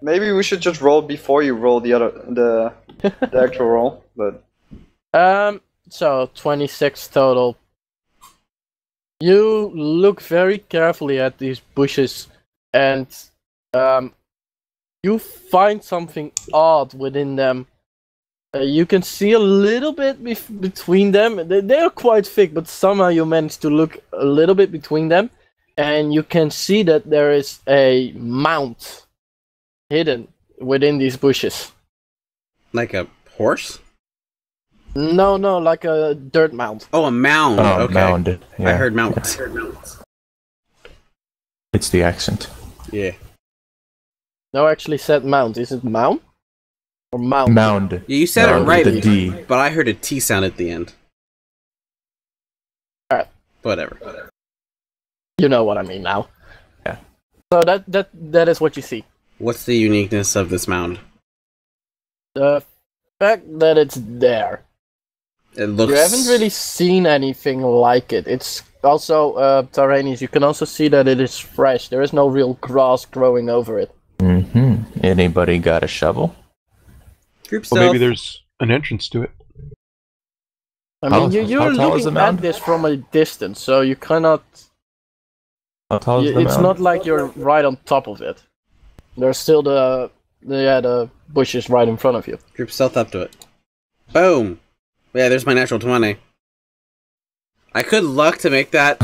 Maybe we should just roll before you roll the actual roll, but... So 26 total. You look very carefully at these bushes, and you find something odd within them. You can see a little bit between them. They're quite thick, but somehow you manage to look a little bit between them, and you can see that there is a mound hidden within these bushes. Like a horse? No, like a dirt mound. Oh, a mound. Oh, okay. mound. Yeah. I heard mount. It's the accent. Yeah. No, actually said mound. Is it mound? Or mound? Mound. Yeah, you said Mound it right, with the D. but I heard a T sound at the end. Alright. Whatever. You know what I mean now. Yeah. So that is what you see. What's the uniqueness of this mound? The fact that it's there. It looks... You haven't really seen anything like it. It's also, Tyraneus, you can also see that it is fresh. There is no real grass growing over it. Mm-hmm. Anybody got a shovel? Group Well, stealth. maybe there's an entrance to it. I mean, How you're tall is the looking mound? at this from a distance, so you cannot... How tall is the It's mound? not like you're right on top of it. There's still the bushes right in front of you. Group stealth up to it. Boom! Yeah, there's my natural 20. I could luck to make that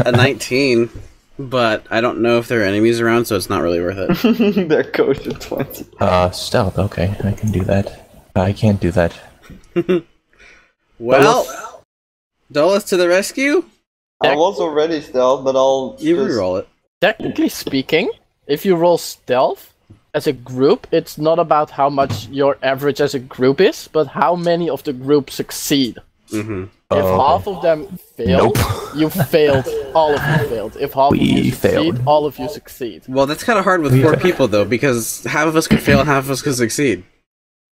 a 19, but I don't know if there are enemies around, so it's not really worth it. There goes the 20. Stealth, okay, I can do that. I can't do that. Well, Dolos to the rescue? I was already stealth, but I'll You just... reroll it. Technically speaking, if you roll stealth as a group, it's not about how much your average as a group is, but how many of the group succeed. Mm-hmm. If Okay. half of them fail, you failed. All of you failed. If half of you succeed, failed. all of you succeed. Well, that's kind of hard with 4 people, though, because half of us could fail and half of us could succeed.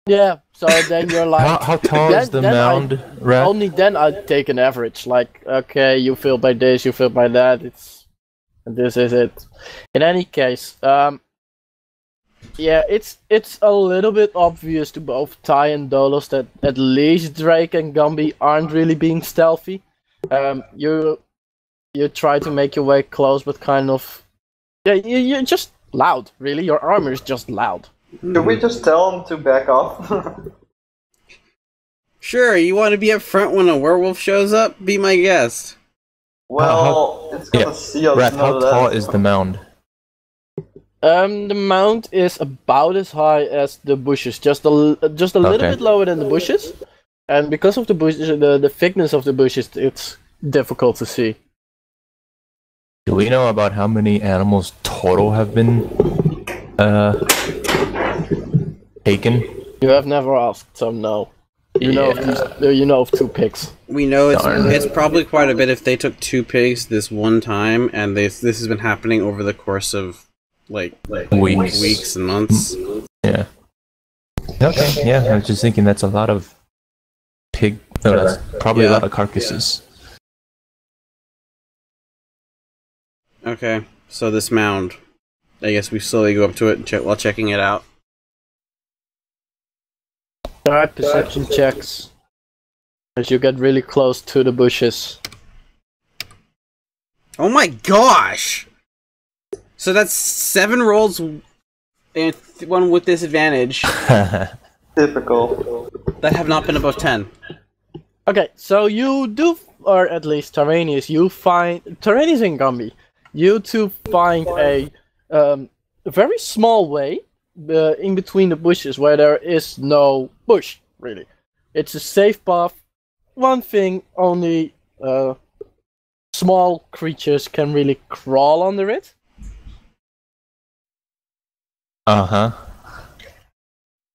Yeah, so then you're like... How tall is the then mound, Rat? Only then I'd take an average. Like, okay, you failed by this, you failed by that. This is it. In any case, yeah, it's a little bit obvious to both Ty and Dolos that at least Drake and Gumby aren't really being stealthy. You try to make your way close, but kind of... Yeah, you're just loud, really. Your armor is just loud. Should we just tell him to back off? Sure, you want to be up front when a werewolf shows up? Be my guest. Well, it's gonna see us. Rat, how nonetheless. tall is the mound? The mount is about as high as the bushes, just a little Okay. bit lower than the bushes, and because of the bushes, the thickness of the bushes, it's difficult to see. Do we know about how many animals total have been taken? You have never asked, so no. You know, you know of 2 pigs. We know Darn. it's probably quite a bit if they took 2 pigs this one time, and this has been happening over the course of like weeks and months. Yeah. Okay, yeah, I was just thinking that's a lot of pig... No, that's probably a Yeah. lot of carcasses. Okay, so this mound. I guess we slowly go up to it and while checking it out. Alright, perception checks. As you get really close to the bushes. Oh my gosh! So that's 7 rolls and 1 with disadvantage Typical. that have not been above 10. Okay, so you do, or at least Tyraneus, you find... Tyraneus and Gumby, you two find a very small way in between the bushes where there is no bush, really. It's a safe path. One thing, only small creatures can really crawl under it. Uh-huh.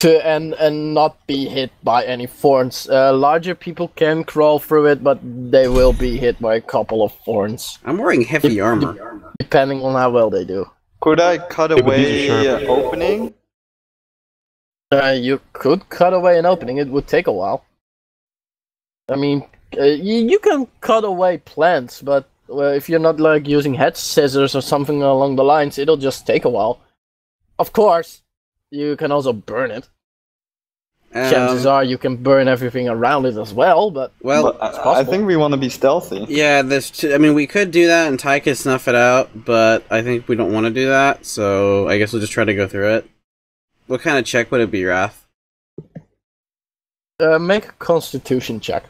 And not be hit by any thorns. Larger people can crawl through it, but they will be hit by a couple of thorns, I'm wearing heavy armor. depending on how well they do. Could I cut but away these are an opening? You could cut away an opening. It would take a while. I mean, you can cut away plants, but if you're not like using head scissors or something along the lines, it'll just take a while. Of course, you can also burn it. Chances are you can burn everything around it as well, but well, But I think we want to be stealthy. yeah, I mean, we could do that and Ty could snuff it out, but I think we don't want to do that, so I guess we'll just try to go through it. What kind of check would it be, Wrath? make a Constitution check.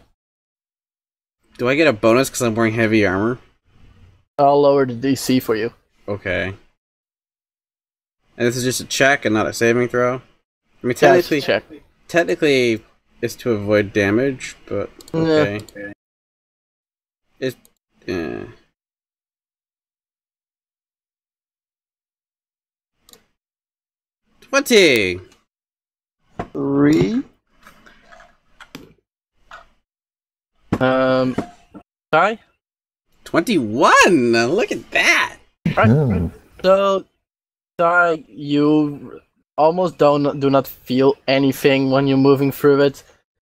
Do I get a bonus because I'm wearing heavy armor? I'll lower the DC for you. Okay. And this is just a check and not a saving throw? I mean, Yeah, it's a technically, check. technically, it's to avoid damage, but okay. It's... 20! 3. Ty? 21! Look at that! Mm. So, Ty, you almost do not feel anything when you're moving through it.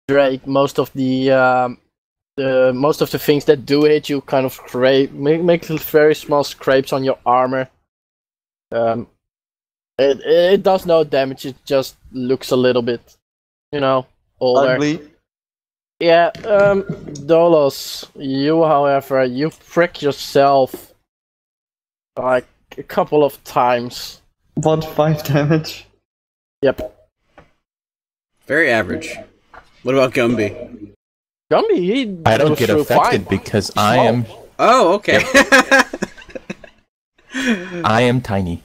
Drake, most of the things that do hit you kind of make very small scrapes on your armor. It does no damage. It just looks a little bit, older. Ugly. Yeah. Dolos, you, however, you prick yourself like a couple of times. What, 5 damage? Yep. Very average. What about Gumby? Gumby, he I don't goes get through affected fine. because I am Oh, okay. I am tiny.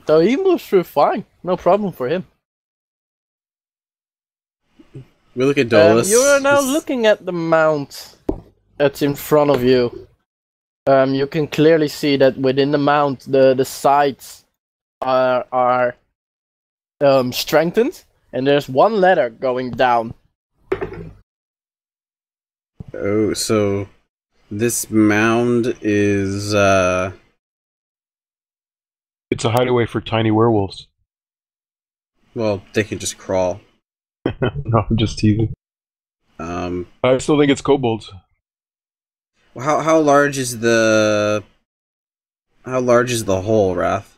So he moves through fine. No problem for him. We look at Dolos. You are now looking at the mount that's in front of you. You can clearly see that within the mount, the sides are strengthened, and there's one ladder going down. Oh, so this mound is It's a hideaway for tiny werewolves. well, they can just crawl. No, I'm just teasing. I still think it's kobolds. How large is the hole, Wrath?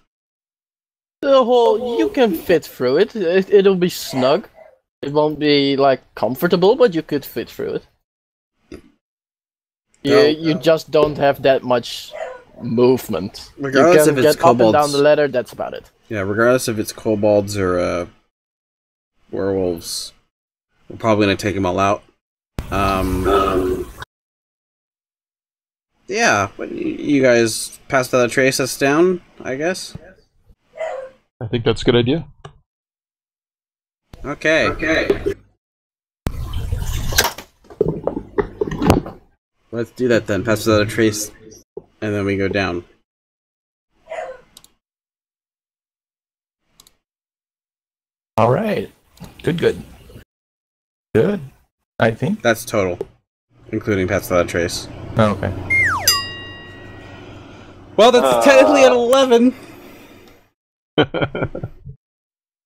The hole, you can fit through it. It'll be snug. It won't be comfortable, but you could fit through it. You just don't have that much movement. Regardless you can if it's get up and down kobolds. the ladder. That's about it. Yeah, regardless if it's kobolds or werewolves, we're probably gonna take them all out. Yeah, but you guys passed out a trace us down, I guess. I think that's a good idea. Okay. Let's do that then. Pass without a trace, and then we go down. All right. Good. I think. That's total, including pass without a trace. Oh, okay. Well, that's technically an 11.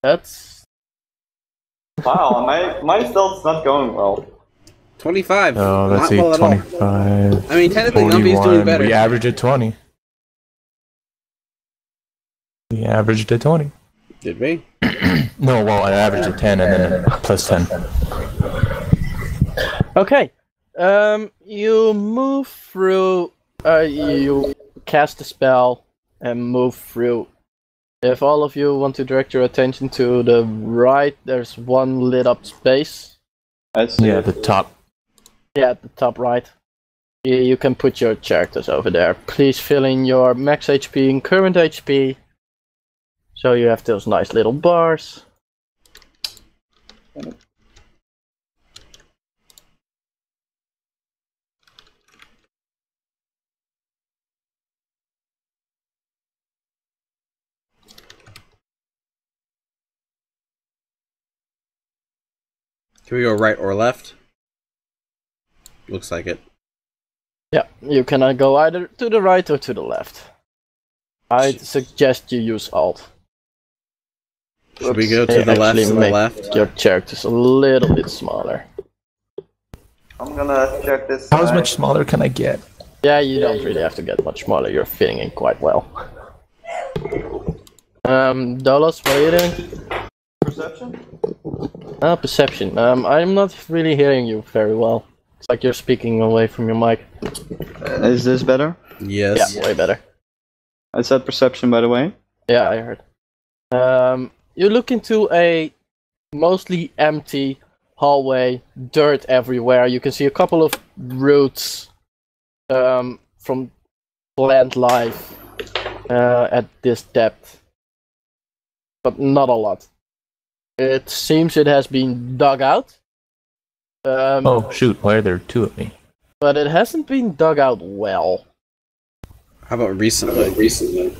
That's Wow, my stealth's not going well. 25. Oh, let's Not see. well at all. 25. I mean, technically, Gumby's doing 41. better. We averaged at 20. We averaged at 20. Did we? No, well, I averaged at 10 and then plus 10. okay. You move through. You cast a spell and move through. If all of you want to direct your attention to the right, there's one lit up space. I see. Yeah, the top. Yeah, at the top right. You can put your characters over there. Please fill in your max HP and current HP. So you have those nice little bars. Can we go right or left? Looks like it. Yeah, you can go either to the right or to the left. I suggest you use Alt. Should we go to They the left actually and the make left? your characters a little bit smaller. I'm gonna check this. How side. much smaller can I get? Yeah, you don't really have to get much smaller. You're fitting in quite well. Dolos, what are you doing? Perception? Perception. I'm not really hearing you very well. It's like you're speaking away from your mic. Is this better? Yes. Yeah, way better. I said perception, by the way. Yeah, I heard. You look into a mostly empty hallway, dirt everywhere. You can see a couple of roots from plant life at this depth, but not a lot. It seems it has been dug out. Oh shoot! Why are there two of me? But it hasn't been dug out well. How about recently?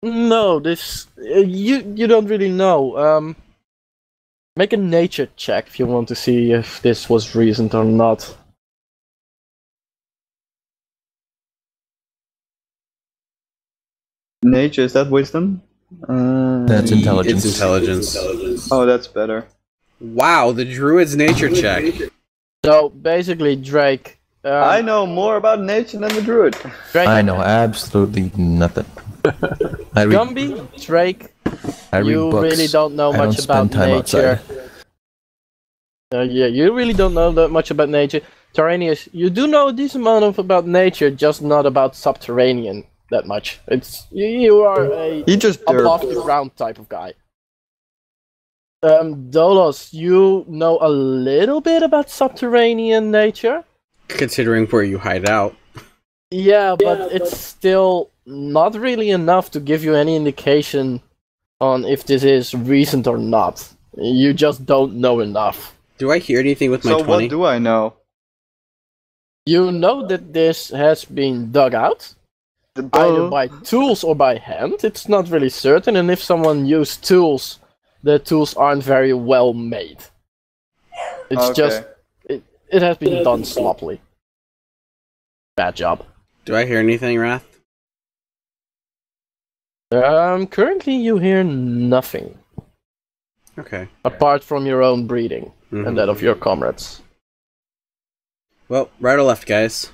No, this you don't really know. Make a nature check if you want to see if this was recent or not. Nature, is that wisdom? That's intelligence. It's intelligence. Oh, that's better. Wow, the druid's nature check. So basically, Drake. I know more about nature than the druid. Drake, I know absolutely nothing. I read, Gumby, Drake. I read You books. really don't know I much don't about spend time nature. outside. Yeah, you really don't know that much about nature. Tyraneus, you do know a decent amount about nature, just not about subterranean that much. It's you are a He just above derped. the ground type of guy. Dolos, you know a little bit about subterranean nature. Considering where you hide out. Yeah, but it's still not really enough to give you any indication on if this is recent or not. You just don't know enough. Do I hear anything with my So 20? what do I know? You know that this has been dug out, The either bow? by tools or by hand. It's not really certain, and if someone used tools, the tools aren't very well made. It's Okay. just it has been done sloppily. Bad job. Do I hear anything, Wrath? Currently you hear nothing Okay. apart from your own breathing Mhm. and that of your comrades. Well, right or left, guys?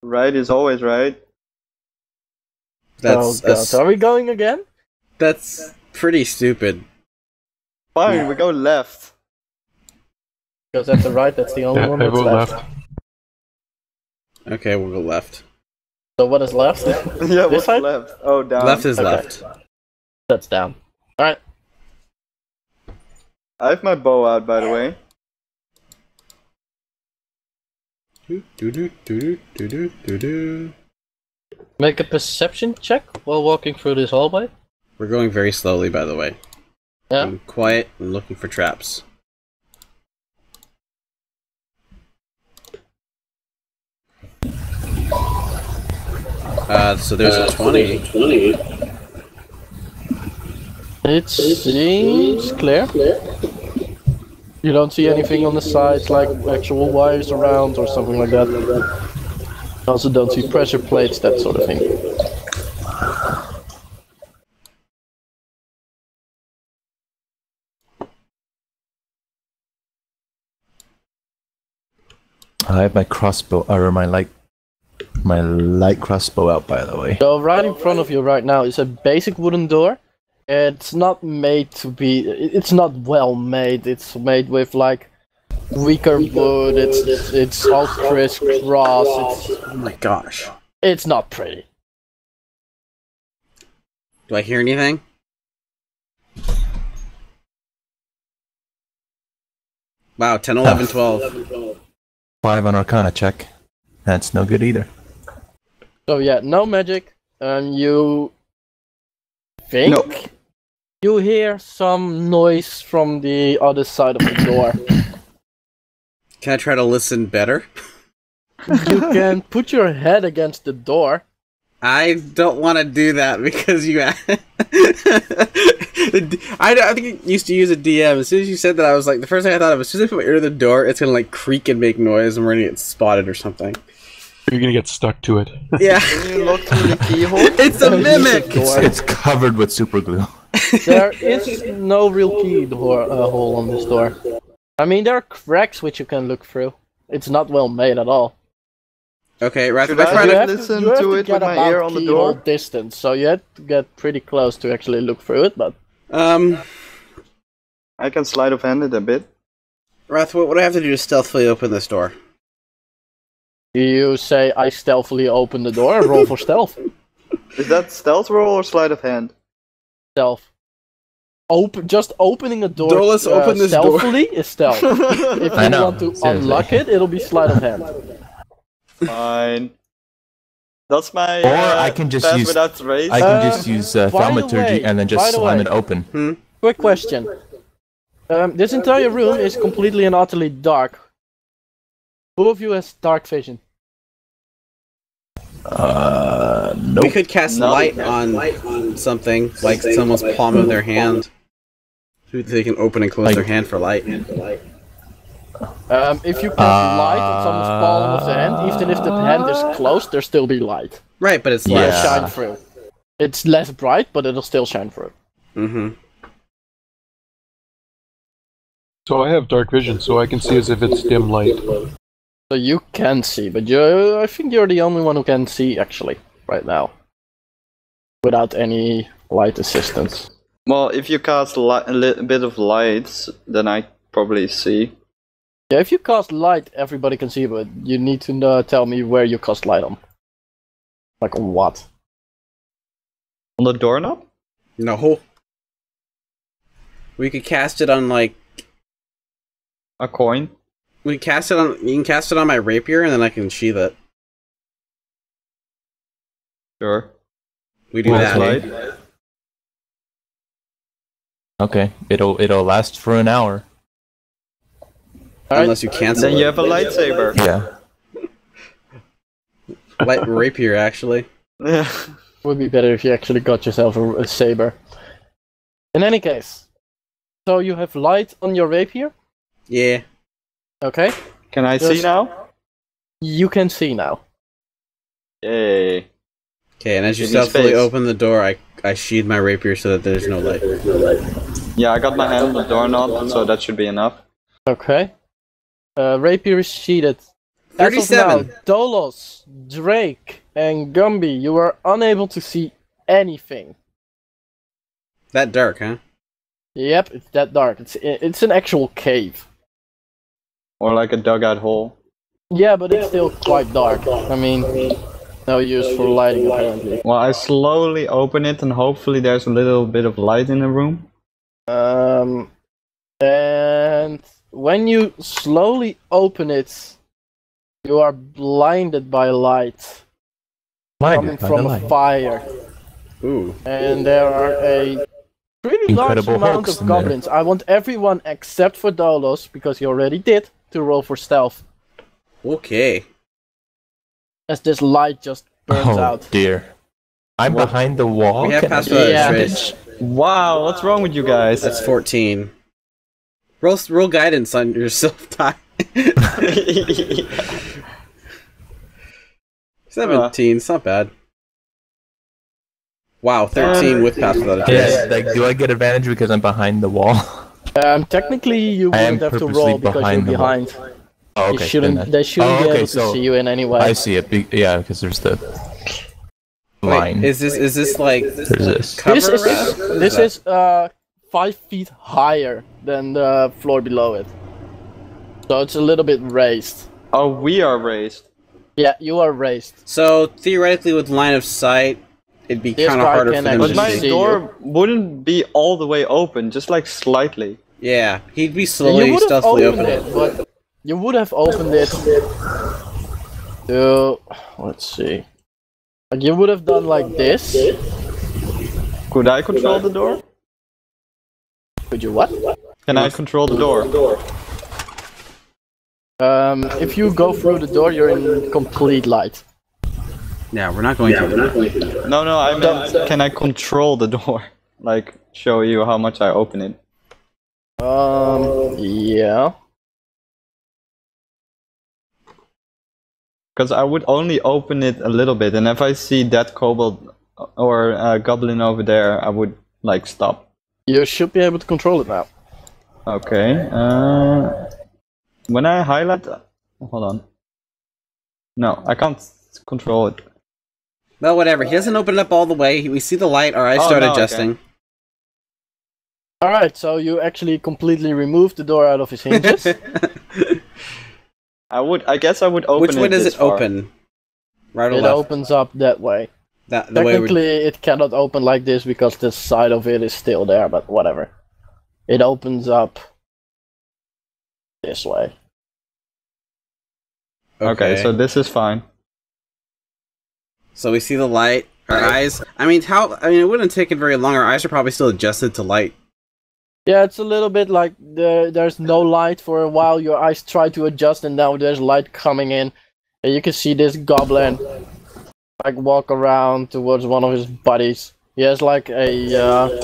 Right is always right. That's Oh god, are we going again? that's pretty stupid. Fine, we go left. Because that's the right, that's the only Yeah, one I that's vote left. left. Okay, we'll go left. So what is left? Yeah, what's side? left? Oh, down. Left is Okay. left. That's down. Alright. I have my bow out, by the way. Do-do-do-do-do-do-do. Make a perception check while walking through this hallway. We're going very slowly, by the way. Yeah. Being quiet and looking for traps. So there's a 20. It seems clear. You don't see anything on the sides like actual wires around or something like that. Also don't see pressure plates, that sort of thing. I have my crossbow or my light crossbow out, by the way. So right in front of you right now is a basic wooden door. It's not made to be. It's not well made. It's made with like weaker wood. It's all crisscross. Oh my gosh. It's not pretty. Do I hear anything? Wow, 10, 11, 12. 5 on Arcana check. That's no good either. So yeah, no magic. You think No. you hear some noise from the other side of the door. Can I try to listen better? You can put your head against the door. I don't want to do that because you. I think I used to use a DM. As soon as you said that, I was like, the first thing I thought of, as soon as I put my ear to the door, it's gonna like creak and make noise, and we're gonna get spotted or something. You're gonna get stuck to it. Yeah, Can you look through the keyhole? it's a mimic. It's covered with super glue. There is no real key hole on this door. I mean, there are cracks which you can look through. It's not well made at all. Okay, right. Should I You have listen you have to it get with my about ear on the keyhole door? distance, so you have to get pretty close to actually look through it, but... I can sleight of hand it a bit. Wrath, what do I have to do to stealthily open this door? You say, I stealthily open the door, roll for stealth. Is that stealth roll or sleight of hand? Stealth. Just opening a door Dolos, open this door. stealthily is stealth. If I you know, want to seriously. unlock it, it'll be sleight of hand. Fine. That's my. Or I can just pass use- without trace. I can just use by the thaumaturgy way- and then by just the slam way- it open. Quick question. This entire room is completely and utterly dark. Who of you has dark vision? Nope. We could cast No. light on something, like someone's palm of their hand. So they can open and close Like- their hand for light. If you cast light on someone's palm of the hand, even if the hand is closed, there'll still be light. Right, but it's It'll light. Yeah. shine through. It's less bright, but it'll still shine through. Mm-hmm. So I have dark vision, so I can see as if it's dim light. So you can see, but I think you're the only one who can see, actually, right now. Without any light assistance. Well, if you cast a bit of light, then I probably see. Yeah, if you cast light, everybody can see, but you need to tell me where you cast light on. Like on what? On the doorknob? No. We could cast it on, like... A coin? We cast it on. You can cast it on my rapier, and then I can sheath it. Sure. We do Well, that. okay. Okay, it'll last for an hour. Unless you cancel Then it. you have a lightsaber. Yeah. Light rapier, actually. Yeah. Would be better if you actually got yourself a saber. In any case, so you have light on your rapier? Yeah. Okay. Can I see Yes. now? You can see now. Yay. Okay, and as you Give me stealthily space. open the door, I sheathe my rapier so that there's no light. Yeah, I got my hand on the doorknob, so that should be enough. Okay. Rapier is sheathed. As of 37. now, Dolos, Drake, and Gumby, you are unable to see anything. That dark, huh? Yep, it's that dark. It's an actual cave. Or like a dugout hole. Yeah, but it's still quite dark. I mean, no use for lighting apparently. Well, I slowly open it and hopefully there's a little bit of light in the room. And when you slowly open it, you are blinded by light coming Blinded by from the a light. fire. Ooh. And there are a pretty large Incredible amount Hulks of in there. goblins. I want everyone except for Dolos, because he already did, to roll for stealth. Okay. As this light just burns Oh out. dear. I'm behind the wall. We have Can I passed get without Yeah. a advantage? trace. Wow, what's wrong with you guys? That's 14. Roll guidance on yourself, Ty. 17, it's not bad. Wow, 13 with pass without a trace. Yeah, like, do I get advantage because I'm behind the wall? Technically, you I am wouldn't have to purposely roll because you're behind the wall. behind. Oh, You okay. shouldn't, then they shouldn't oh, be okay, able to so see you in any way. I see it. Yeah, because there's the line. Wait, is this like There's this. cover? This wrap? What is that? 5 feet higher than the floor below it. So it's a little bit raised. Oh, we are raised. Yeah, you are raised. So theoretically, with line of sight, it'd be This kind of guy harder can for them But to actually my see door wouldn't be all the way open, just like slightly. Yeah, he'd be You slowly, would have stealthily opened open it, but you would have opened it to, let's see. Like you would have done like this. Could I control the door? Could you what? Can I control the door? If you go through the door, you're in complete light. Yeah, we're not going to. No, I meant, can I control the door? Like, show you how much I open it. Yeah. Because I would only open it a little bit, and if I see that kobold or goblin over there, I would, like, stop. You should be able to control it now. Okay, when I highlight... Hold on. No, I can't control it. Well, whatever. He doesn't open it up all the way. We see the light. Our eyes start adjusting. Okay. Alright, so you actually completely removed the door out of his hinges. I guess I would open it. Which way does it open? Right or it left? opens up that way. The Technically, it cannot open like this because the side of it is still there, but whatever. It opens up this way. Okay, so this is fine. So we see the light. Our eyes. I mean, it wouldn't take it very long. Our eyes are probably still adjusted to light. Yeah, it's a little bit like there's no light for a while. Your eyes try to adjust, and now there's light coming in. And you can see this goblin like walk around towards one of his buddies. He has like a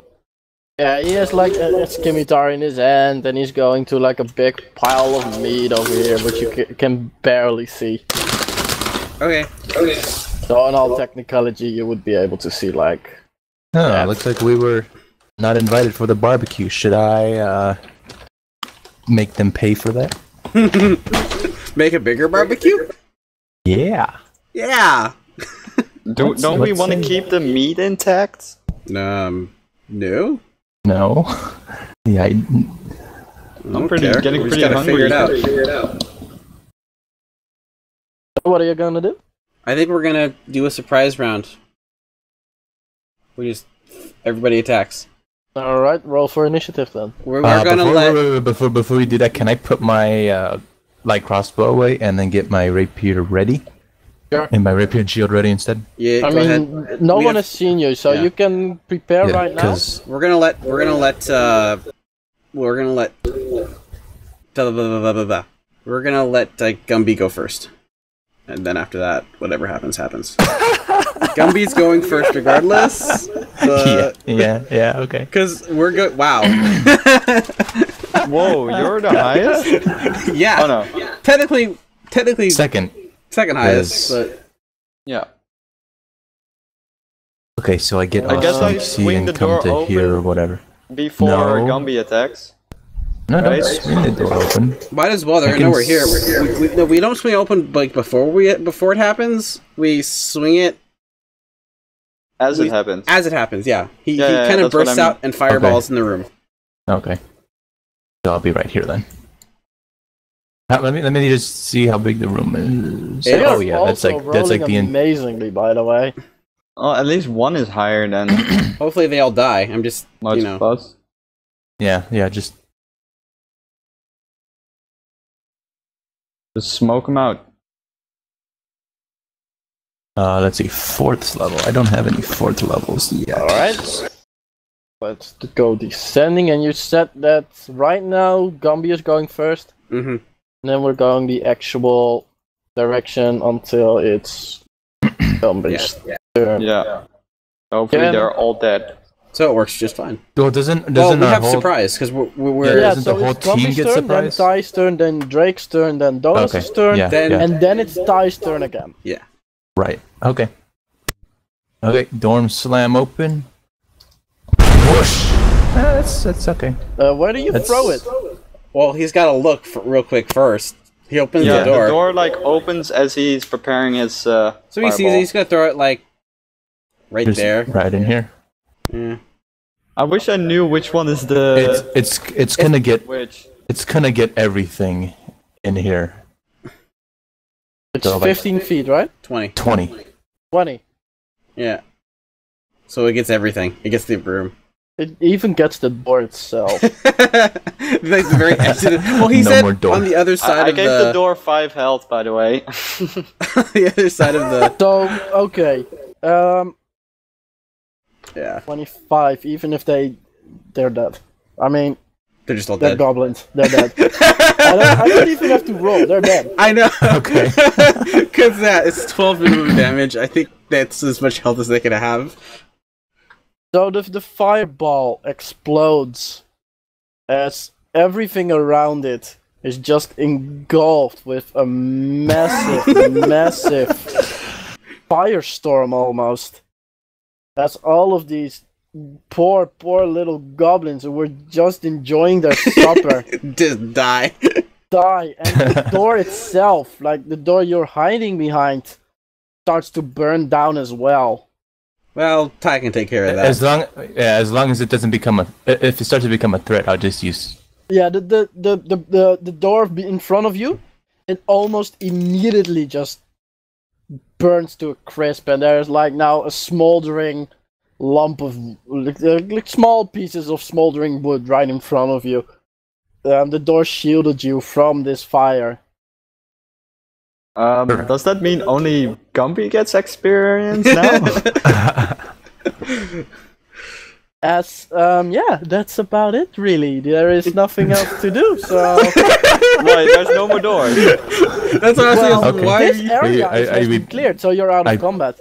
scimitar in his hand, and he's going to like a big pile of meat over here, which you can barely see. Okay. So in all technicality, you would be able to see like. Oh, looks like we were not invited for the barbecue. Should I make them pay for that? Make a bigger barbecue? Yeah. Yeah. Don't we want to keep the meat intact? No. No. Yeah. I'm getting We pretty just gotta hungry. figure it out. What are you gonna do? I think we're gonna do a surprise round. Everybody attacks. All right, roll for initiative then. We're gonna before we do that, can I put my light crossbow away and then get my rapier ready? Sure. And my rapier and shield ready instead? Yeah, I go mean, ahead. no We one have- has seen you, so you can prepare right now. We're gonna let We're gonna let Gumby go first, and then after that, whatever happens, happens. Gumby's going first, regardless. Yeah. Okay. Because we're good. Wow. Whoa, you're the highest? Yeah. Oh no. Technically, Second highest. Yes. But Yeah. Okay, so I get I guess I see swing the and come door to open. here or whatever. Before No. Gumby attacks. No, Right? don't swing the door open. might as well. They're I gonna know can we're here. We don't swing open like before it happens. We swing it As it happens. as it happens. Yeah. He Yeah, kind of that's what bursts I mean. out and fireballs in the room. Okay. So I'll be right here then. Let me just see how big the room is. It Oh is yeah, that's like the end. amazingly, by the way. Oh, at least one is higher than Hopefully they all die. I'm just much plus. Yeah, just Just smoke them out. let's see, 4th level. I don't have any 4th levels yet. All right. Let's go descending, and you said that right now Gumby is going first, Mm-hmm. and then we're going the actual direction until it's Gumby's turn. Yeah. Hopefully Yeah. they're all dead. So it works just fine. Well, doesn't Well, we our have whole surprise because we're Yeah, Yeah, doesn't so the whole it's team Gumby's get turn, then surprised? Ty's turn, then Drake's turn, then Dolos' Okay, turn, yeah, then- yeah. and then it's Ty's turn again. Right. Okay. Okay. Dorm slam open. Whoosh. That's okay. Where do you That's- throw it? Well, he's got to look real quick first. He opens Yeah, the door. the door like opens as he's preparing his So he sees it, he's gonna throw it like right Just there. right in here. Yeah. I wish I knew which one is the It's gonna get which. everything in here. It's So, like- 15 feet, right? 20. 20. 20. Yeah. So it gets everything. It gets the room. It even gets the door itself. Like the very edge of the... Well, he No said more door. on the other side I of gave the door 5 health, by the way. the other side of the... So, okay. Yeah. 25, even if they're dead. I mean, They're just all they're dead. goblins. They're dead. I don't even have to roll. They're dead. I know. Okay. Because it's 12 minimum damage. I think that's as much health as they could have. So the fireball explodes as everything around it is just engulfed with a massive firestorm almost. As all of these poor little goblins who were just enjoying their supper Just die. die, and the door itself, like the door you're hiding behind, starts to burn down as well. Well, Ty can take care of that. As long as it doesn't become if it starts to become a threat, I'll just use. Yeah, the door in front of you, it almost immediately just burns to a crisp, and there's like now a smoldering lump of like small pieces of smoldering wood right in front of you. The door shielded you from this fire. Does that mean only Gumby gets experience now? Yeah, that's about it really. There is nothing else to do, so... Right, there's no more doors. That's what I was saying. This area is cleared, so you're out of combat.